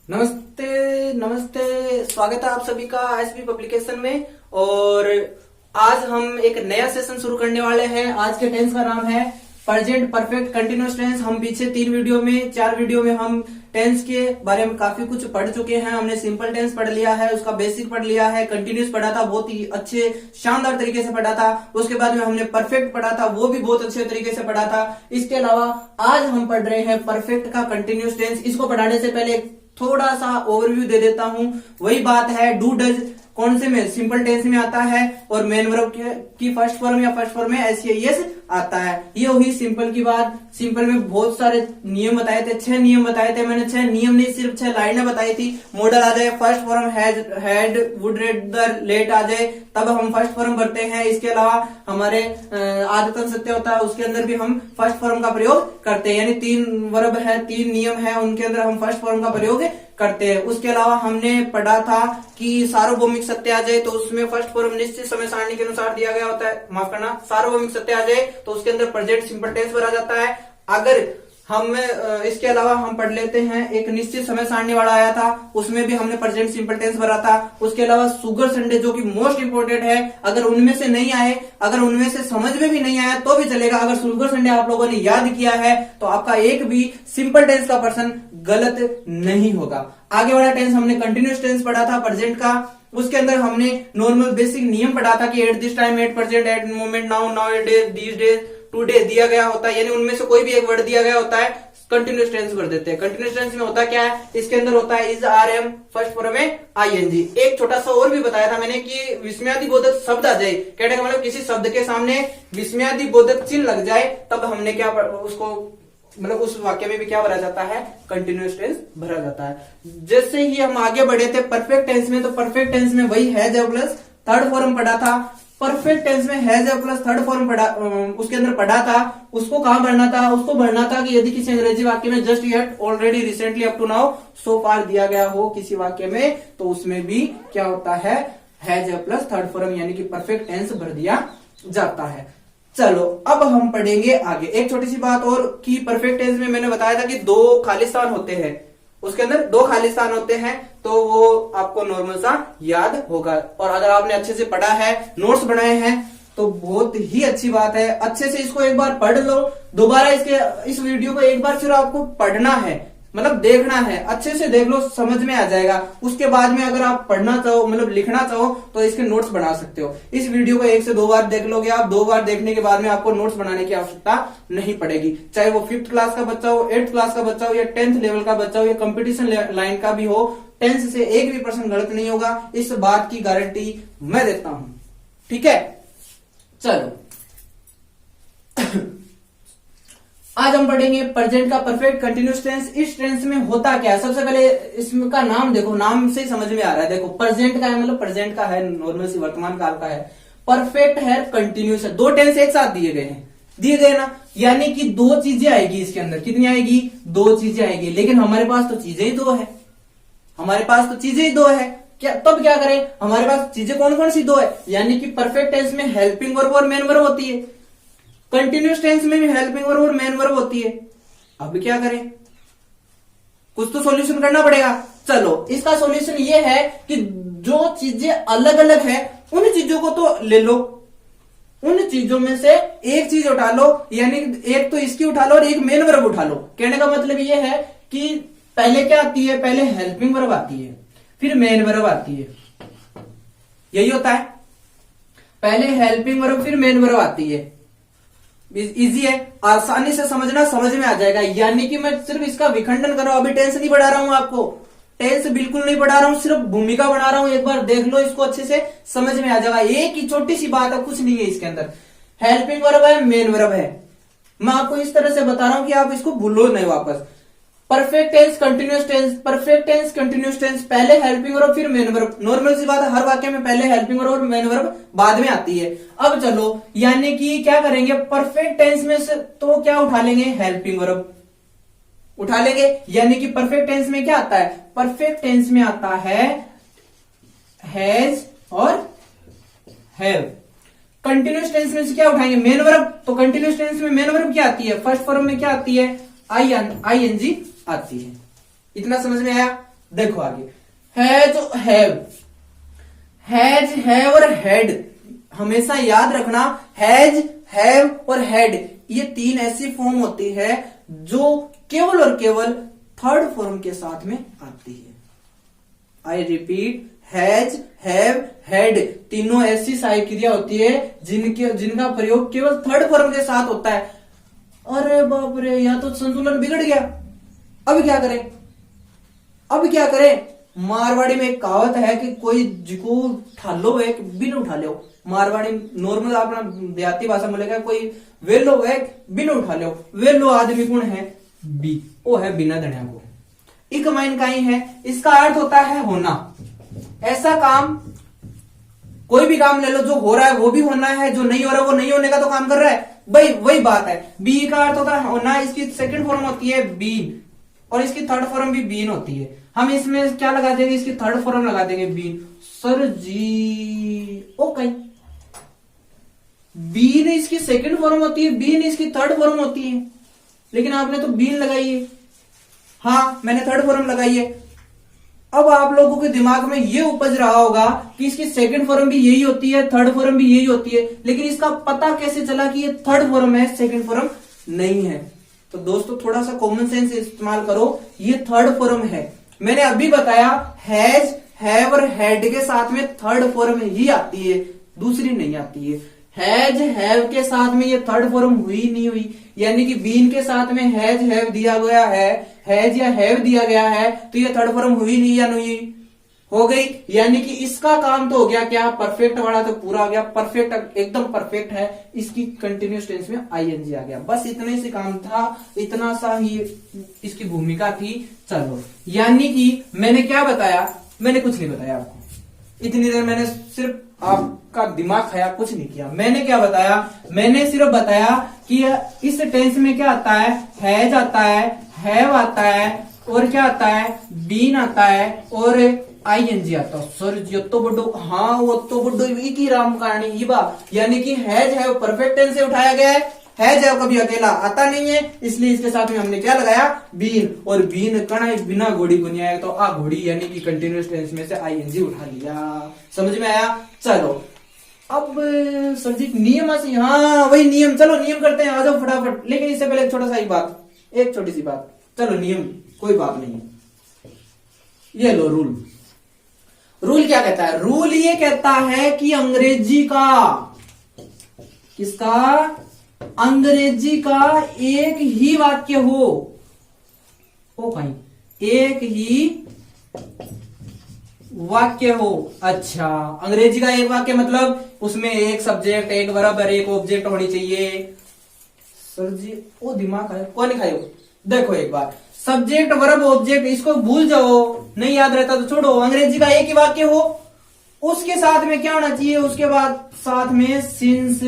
नमस्ते नमस्ते, स्वागत है आप सभी का एसपी पब्लिकेशन में। और आज हम एक नया सेशन शुरू करने वाले हैं। आज के टेंस का नाम है प्रेजेंट परफेक्ट कंटिन्यूअस टेंस। हम पीछे 4 वीडियो में हम टेंस के बारे में काफी कुछ पढ़ चुके हैं। हमने सिंपल टेंस पढ़ लिया है, उसका बेसिक पढ़ लिया है, कंटिन्यूअस पढ़ा था, बहुत ही अच्छे शानदार तरीके से पढ़ा था। उसके बाद में हमने परफेक्ट पढ़ा था, वो भी बहुत अच्छे तरीके से पढ़ा था। इसके अलावा आज हम पढ़ रहे हैं परफेक्ट का कंटिन्यूअस टेंस। इसको पढ़ाने से पहले थोड़ा सा ओवरव्यू दे देता हूं। वही बात है, डू डज कौन से में सिंपल टेंस में आता है और मेन वर्ब की फर्स्ट फॉर्म या फर्स्ट फॉर्म में एस आता है। ये हुई सिंपल की बात। सिंपल में बहुत सारे नियम बताए थे, 6 नियम बताए थे मैंने। 6 नियम नहीं, सिर्फ 6 लाइनें बताई थी। मॉडल आ जाए, first form had would rather late आ जाए, तब हम फर्स्ट फॉर्म भरते हैं। इसके अलावा हमारे आदतन सत्य होता है, उसके अंदर भी हम फर्स्ट फॉर्म का प्रयोग करते हैं। यानी 3 वर्ब है, 3 नियम है, उनके अंदर हम फर्स्ट फॉर्म का प्रयोग करते हैं। उसके अलावा हमने पढ़ा था कि सार्वभौमिक सत्य आ जाए तो उसमें फर्स्ट फॉर्म निश्चित समय सारणी के अनुसार दिया गया होता है। माफ करना, सार्वभौमिक सत्य आ जाए तो उसके अंदर प्रेजेंट सिंपल टेंस भरा जाता है। अगर हम इसके अलावा हम पढ़ लेते हैं, एक निश्चित समय सारणी वाला आया था, उसमें भी हमने प्रेजेंट सिंपल टेंस भरा था। उसके अलावा सुगर संडे जो कि मोस्ट इंपोर्टेंट है, अगर उनमें से नहीं आए, अगर उनमें से समझ में भी नहीं आया तो भी चलेगा। अगर सुगर संडे आप लोगों ने याद किया है तो आपका एक भी सिंपल टेंस का पर्सन गलत नहीं होगा। आगे वाला टेंस हमने कंटिन्यूअस टेंस पढ़ा था प्रेजेंट का। उसके अंदर हमने नॉर्मल बेसिक नियम पढ़ा था कि at this time, at present, at moment, now, now days, these days, today दिया गया होता है। यानी उनमें से कोई भी एक वर्ड दिया गया होता है, कंटिन्यूअस टेंस भर देते हैं। कंटिन्यूअस टेंस में होता क्या है, इसके अंदर होता है is, are, am, first form में आईएनजी। एक छोटा सा और भी बताया था मैंने कि विस्मयादिबोधक शब्द आ जाए, कहने का मतलब किसी शब्द के सामने विस्मयादिबोधक चिन्ह लग जाए, तब हमने क्या उसको मतलब उस वाक्य में भी क्या भरा जाता है, कंटिन्यूअस टेंस भरा जाता है। जैसे ही हम आगे बढ़े थे परफेक्ट टेंस में, तो परफेक्ट टेंस में वही हैज प्लस थर्ड फॉर्म पढ़ा था। परफेक्ट टेंस में हैज प्लस थर्ड फॉर्म पढ़ा, उसके अंदर पढ़ा था। उसको कहां भरना था, उसको भरना था कि यदि किसी अंग्रेजी वाक्य में just yet, already, recently, up to now, so far दिया गया हो किसी वाक्य में, तो उसमें भी क्या होता है, हैज प्लस थर्ड फॉर्म यानी कि परफेक्ट टेंस भर दिया जाता है। चलो अब हम पढ़ेंगे आगे। एक छोटी सी बात और कि परफेक्ट टेंस में मैंने बताया था कि 2 खाली स्थान होते हैं, उसके अंदर 2 खाली स्थान होते हैं, तो वो आपको नॉर्मल सा याद होगा। और अगर आपने अच्छे से पढ़ा है, नोट्स बनाए हैं, तो बहुत ही अच्छी बात है। अच्छे से इसको एक बार पढ़ लो, दोबारा इस वीडियो को एक बार फिर आपको पढ़ना है, मतलब देखना है, अच्छे से देख लो, समझ में आ जाएगा। उसके बाद में अगर आप पढ़ना चाहो, मतलब लिखना चाहो, तो इसके नोट्स बना सकते हो। इस वीडियो को 1 से 2 बार देख लोगे आप। 2 बार देखने के बाद में आपको नोट्स बनाने की आवश्यकता नहीं पड़ेगी। चाहे वो 5th क्लास का बच्चा हो, 8th क्लास का बच्चा हो, या 10th लेवल का बच्चा हो, या कंपटीशन लाइन का भी हो, टेंस से एक भी पर्सन गलत नहीं होगा, इस बात की गारंटी मैं देता हूं। ठीक है, चलो आज हम पढ़ेंगे प्रेजेंट का परफेक्ट कंटिन्यूअस टेंस। इस टेंस में होता क्या है, सबसे पहले इसका नाम देखो, नाम से ही समझ में आ रहा है। देखो प्रेजेंट का है, मतलब प्रेजेंट का है, नॉर्मल सी वर्तमान काल का है। परफेक्ट है, कंटिन्यूअस है, 2 टेंस एक साथ दिए गए हैं, दिए गए ना, यानी कि 2 चीजें आएगी इसके अंदर। कितनी आएगी, 2 चीजें आएगी। लेकिन हमारे पास तो चीजें ही 2 है, हमारे पास तो चीजें ही 2 है। क्या तब क्या करें, हमारे पास चीजें कौन कौन सी 2 है, यानी कि परफेक्ट टेंस में हेल्पिंग वर्ब और मेन वर्ब होती है, कंटिन्यूअस टेंस में भी हेल्पिंग वर्ब और मेन वर्ब होती है। अब क्या करें, कुछ तो सॉल्यूशन करना पड़ेगा। चलो इसका सॉल्यूशन ये है कि जो चीजें अलग अलग है उन चीजों को तो ले लो, उन चीजों में से एक चीज उठा लो, यानी एक तो इसकी उठा लो और एक मेन वर्ब उठा लो। कहने का मतलब ये है कि पहले क्या आती है, पहले हेल्पिंग वर्ब आती है, फिर मेन वर्ब आती है। यही होता है, पहले हेल्पिंग वर्ब फिर मेन वर्ब आती है। इजी है, आसानी से समझना, समझ में आ जाएगा। यानी कि मैं सिर्फ इसका विखंडन कर रहा हूं, अभी टेंस नहीं पढ़ा रहा हूं आपको, टेंस बिल्कुल नहीं पढ़ा रहा हूं, सिर्फ भूमिका बना रहा हूं। एक बार देख लो इसको, अच्छे से समझ में आ जाएगा। एक ही छोटी सी बात है, कुछ नहीं है इसके अंदर। हेल्पिंग वर्ब है, मेन वर्ब है, मैं आपको इस तरह से बता रहा हूं कि आप इसको भूलो नहीं वापस। Perfect tense, continuous tense, perfect tense, continuous tense, पहले हेल्पिंग वर्ब फिर मेन वर्ब। नॉर्मल सी बात है, हर वाक्य में पहले हेल्पिंग वर्ब और मेन वर्ब बाद में आती है। अब चलो, यानी कि क्या करेंगे, परफेक्ट टेंस में से तो क्या उठा लेंगे, हेल्पिंग वर्ब उठा लेंगे। यानी कि परफेक्ट टेंस में क्या आता है, परफेक्ट टेंस में आता है हैज और हैव। कंटिन्यूअस टेंस में से क्या उठाएंगे, मेन वर्ब। तो कंटिन्यूअस टेंस में मेन वर्ब क्या आती है, फर्स्ट फॉर्म में क्या आती है, आईएनजी आती है। इतना समझ में आया। देखो आगे, हैज, हैव और हैड, हमेशा याद रखना हैज, हैव और हैड ये तीन ऐसी फॉर्म होती है जो केवल और केवल थर्ड फॉर्म के साथ में आती है। I repeat, has, have, had तीनों ऐसी सहायक क्रिया होती है जिनका प्रयोग केवल थर्ड फॉर्म के साथ होता है। अरे बाप रे, यहां तो संतुलन बिगड़ गया। अब क्या करें, अब क्या करें? मारवाड़ी में एक कहावत है कि कोई जिको ठालो है बिन उठा लो। मारवाड़ी नॉर्मल अपना देहाती भाषा में बोलेगा कोई वेलो है बिन उठा लो। वेलो आदमी कौन है? बी, वो है बिना दणिया को। इक माइन काई है, इसका अर्थ होता है होना। ऐसा काम, कोई भी काम ले लो, जो हो रहा है वो भी होना है, जो नहीं हो रहा है वो नहीं होने का तो काम कर रहा है, भाई वही बात है। बी का अर्थ होता है होना, इसकी सेकंड फॉर्म होती है बीन और इसकी थर्ड फॉर्म भी बीन होती है। हम इसमें क्या लगा देंगे? इसकी थर्ड फॉर्म लगा देंगे been. Sir ji okay, been इसकी सेकंड फॉर्म होती है, बीन इसकी थर्ड फॉर्म होती है, लेकिन आपने तो बीन लगाई है। हाँ, मैंने थर्ड फॉर्म लगाई है। अब आप लोगों के दिमाग में ये उपज रहा होगा कि इसकी सेकंड फॉर्म भी यही होती है, थर्ड फॉर्म भी यही होती है, लेकिन इसका पता कैसे चला कि ये थर्ड फॉर्म है, सेकंड फॉर्म नहीं है? तो दोस्तों थोड़ा सा कॉमन सेंस इस्तेमाल करो, ये थर्ड फॉर्म है। मैंने अभी बताया हैज, हैव और हैड के साथ में थर्ड फॉर्म ही आती है, दूसरी नहीं आती है। हैज, हैव के साथ में ये थर्ड फॉर्म हुई नहीं हुई, यानी कि बीन के साथ में हैज, हैव दिया गया है, हैज या हैव दिया गया है, तो ये थर्ड फॉर्म हुई नहीं या नहीं हो गई, यानी कि इसका काम तो हो गया क्या? परफेक्ट वाला तो पूरा हो गया, परफेक्ट एकदम परफेक्ट है। इसकी कंटिन्यूस टेंस में आईएनजी आ गया। बस इतने से काम था, इतना सा ही इसकी भूमिका थी। चलो, यानी कि मैंने क्या बताया? मैंने कुछ नहीं बताया आपको, इतनी देर मैंने सिर्फ आपका दिमाग खाया, कुछ नहीं किया। मैंने क्या बताया? मैंने सिर्फ बताया कि इस टेंस में क्या आता है? हैज आता है, हैव आता है और क्या आता है? बीन आता है और आईएनजी आता है। सर जी तो बड़ो, हाँ वो तो बड़ो की राम कहानी ही बा, यानी कि हैज, हैव परफेक्ट टेंस से उठाया गया है। हैज, हैव कभी अकेला आता नहीं है, इसलिए इसके साथ में हमने क्या लगाया? बीन, और बीन कणा बिना घोड़ी को नहीं आया, तो आ घोड़ी यानी कि कंटिन्यूस टेंस में से आईएनजी उठा लिया। समझ में आया? चलो अब सर जी नियम से, हाँ वही नियम, चलो नियम करते हैं, आ जाओ फटाफट। लेकिन इससे पहले एक छोटा सा ही बात, एक छोटी सी बात। चलो नियम कोई बात नहीं है, ये लो रूल। रूल क्या कहता है? रूल ये कहता है कि अंग्रेजी का, किसका? अंग्रेजी का एक ही वाक्य हो, ओ भाई एक ही वाक्य हो। अच्छा, अंग्रेजी का एक वाक्य मतलब उसमें एक सब्जेक्ट, एक वर्ब और एक ऑब्जेक्ट होनी चाहिए। सर जी वो दिमाग है, कौन खाए? देखो एक बार, सब्जेक्ट, वर्ब, ऑब्जेक्ट इसको भूल जाओ, नहीं याद रहता तो छोड़ो। अंग्रेजी का एक ही वाक्य हो, उसके साथ में क्या होना चाहिए? उसके बाद साथ में सिंस,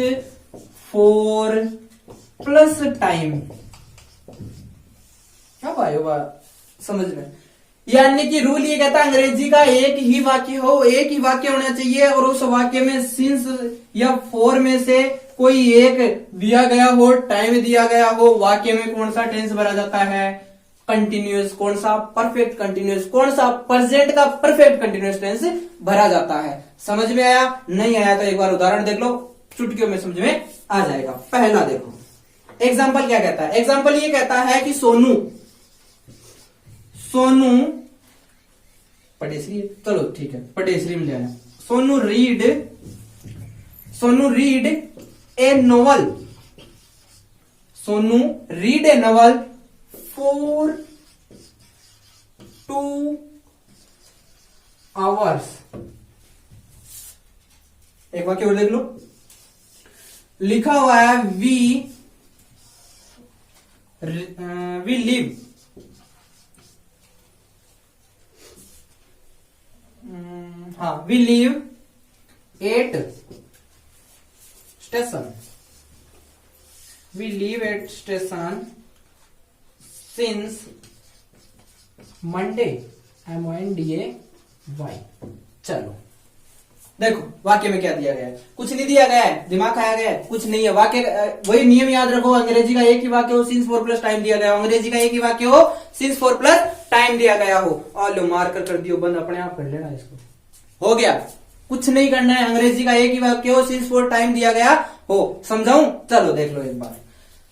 फॉर प्लस टाइम। क्या भाई बात समझ में? यानी कि रूल ये कहता है अंग्रेजी का एक ही वाक्य हो, एक ही वाक्य होना चाहिए और उस वाक्य में सिंस या फॉर में से कोई एक दिया गया हो, टाइम दिया गया हो। वाक्य में कौन सा टेंस भरा जाता है? कंटिन्यूअस। कौन सा? Perfect continuous. कौन सा? प्रेजेंट का परफेक्ट कंटिन्यूअस टेंस भरा जाता है। समझ में आया? नहीं आया तो एक बार उदाहरण देख लो, चुटकियों में समझ में आ जाएगा। पहला देखो, एग्जाम्पल क्या कहता है? एग्जाम्पल ये कहता है कि सोनू, सोनू पटेश्री, चलो ठीक है पटेश्री में लेना। Sonu read A novel, Sonu read A novel for 2 hours। एक वाक्य और देख लो, लिखा हुआ है वी लिव, हाँ we live at station, we live at station since Monday, MONDAY। चलो देखो वाक्य में क्या दिया गया है? कुछ नहीं दिया गया है, दिमाग खाया गया है, कुछ नहीं है। वाक्य वही नियम याद रखो, अंग्रेजी का एक ही वाक्य हो, सिंस फॉर प्लस टाइम दिया गया। अंग्रेजी का एक ही वाक्य हो, सिंस फॉर प्लस टाइम दिया गया हो। और लो मार्कर कर दियो बंद, अपने आप कर लेना इसको। हो गया, कुछ नहीं करना है। अंग्रेजी का एक ही वाक्य हो, सिंस फॉर टाइम दिया गया हो। समझाऊं? चलो देख लो एक बार।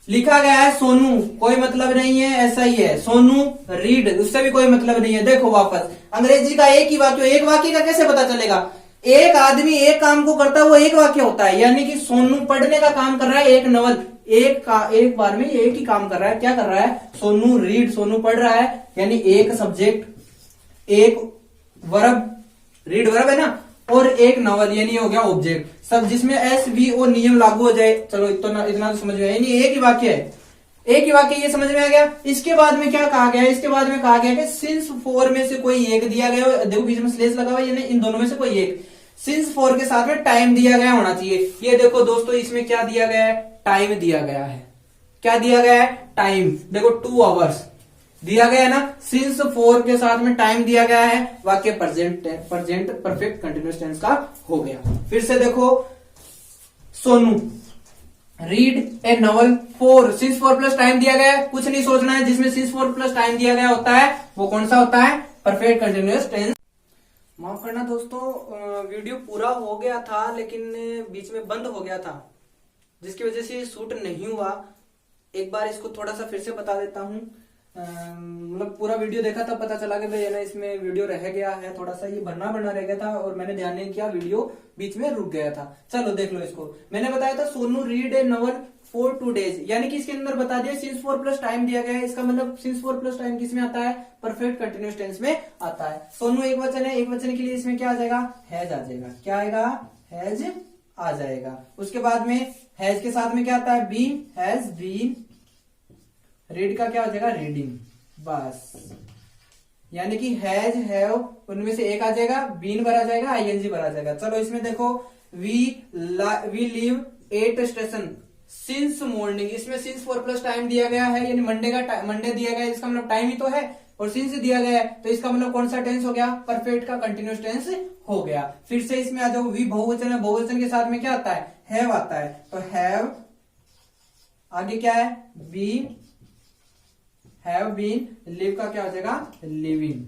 लिखा गया है सोनू, कोई मतलब नहीं है, ऐसा ही है। सोनू रीड, उससे भी कोई मतलब नहीं है। देखो वापस, अंग्रेजी का एक ही वाक्य, एक वाक्य का कैसे पता चलेगा? एक आदमी एक काम को करता है, वो एक वाक्य होता है। यानी कि सोनू पढ़ने का काम कर रहा है, एक नवल, एक बार में एक ही काम कर रहा है। क्या कर रहा है? सोनू रीड, सोनू पढ़ रहा है, यानी एक सब्जेक्ट, एक वर्ब, रीड वर्ब है ना, और एक नॉवल, यानी हो गया ऑब्जेक्ट। सब जिसमें SVO नियम लागू हो जाए। चलो इतना तो समझ में आया, यानी एक ही वाक्य है, एक ही वाक्य, ये समझ में आ गया। इसके बाद में क्या कहा गया? इसके बाद में कहा गया कि सिंस फॉर में से कोई एक दिया गया हो, देखो बीच में स्लेस लगा हुआ है, यानी इन दोनों में से कोई एक। सिंस फॉर के साथ में टाइम दिया गया होना चाहिए। ये देखो दोस्तों, इसमें क्या दिया गया है? टाइम दिया गया है। क्या दिया गया है? टाइम। देखो 2 आवर्स दिया गया है ना। सिंस फॉर के साथ में टाइम दिया गया है, वाक्य प्रेजेंट परफेक्ट कंटिन्यूअस टेंस का हो गया। फिर से देखो, Sonu read A novel for, since for plus time दिया गया है, कुछ नहीं सोचना है। जिसमें सिंस फॉर प्लस टाइम दिया गया होता है वो कौन सा होता है? Perfect continuous tense. माफ करना दोस्तों, वीडियो पूरा हो गया था लेकिन बीच में बंद हो गया था, जिसकी वजह से शूट नहीं हुआ। एक बार इसको थोड़ा सा फिर से बता देता हूँ। मतलब पूरा वीडियो देखा था, पता चला कि भाई ना इसमें वीडियो रह गया है, थोड़ा सा ये बनना रह गया था और मैंने ध्यान नहीं किया, वीडियो बीच में रुक गया था। चलो देख लो इसको। मैंने बताया था Sonu read A novel for 2 days, यानी कि इसके अंदर बता दिया सिंस फॉर प्लस टाइम दिया गया है। इसका मतलब सिंस फॉर प्लस टाइम किस में आता है? परफेक्ट कंटिन्यूअस टेंस में आता है। सोनू एक वचन है, एक वचन के लिए इसमें क्या आ जाएगा? हैज आ जाएगा। क्या आएगा? हैज आ जाएगा। उसके बाद में हैज के साथ में क्या आता है? Been, has been. रीड का क्या हो जाएगा? रीडिंग। बस, यानी कि हैज, हैव, उनमें से एक आ जाएगा, बीन भरा जाएगा, ING भरा जाएगा। चलो इसमें देखो, we leave at station since morning, इसमें सिंस फॉर प्लस टाइम दिया गया है, यानी मंडे दिया गया है, इसका मतलब टाइम ही तो है, और सिंस दिया गया है, तो इसका मतलब कौन सा टेंस हो गया? परफेक्ट का कंटिन्यूअस टेंस हो गया। फिर से इसमें आ जाओ, वी बहुवचन है, बहुवचन के साथ में क्या आता है? हैव आता है, तो हैव आगे क्या है? Been, have been. लिव का क्या हो जाएगा? लिविंग।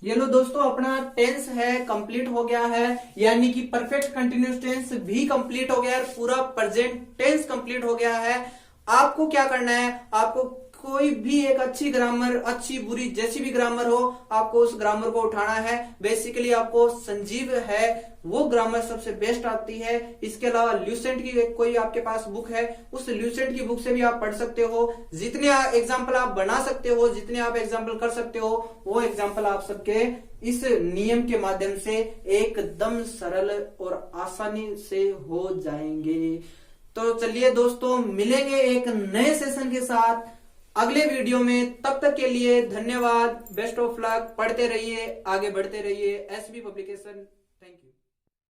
ये लो दोस्तों, अपना टेंस है कंप्लीट हो गया है, यानी कि परफेक्ट कंटिन्यूअस टेंस भी कंप्लीट हो गया है, पूरा प्रेजेंट टेंस कंप्लीट हो गया है। आपको क्या करना है? आपको कोई भी एक अच्छी ग्रामर, अच्छी बुरी जैसी भी ग्रामर हो, आपको उस ग्रामर को उठाना है। बेसिकली आपको संजीव है वो ग्रामर सबसे बेस्ट आती है। इसके अलावा ल्यूसेंट की कोई आपके पास बुक है, उस ल्यूसेंट की बुक से भी आप पढ़ सकते हो। जितने एग्जाम्पल आप बना सकते हो, जितने आप एग्जाम्पल कर सकते हो, वो एग्जाम्पल आप सबके इस नियम के माध्यम से एकदम सरल और आसानी से हो जाएंगे। तो चलिए दोस्तों, मिलेंगे एक नए सेशन के साथ अगले वीडियो में। तब तक के लिए धन्यवाद, बेस्ट ऑफ लक, पढ़ते रहिए, आगे बढ़ते रहिए। SB publication.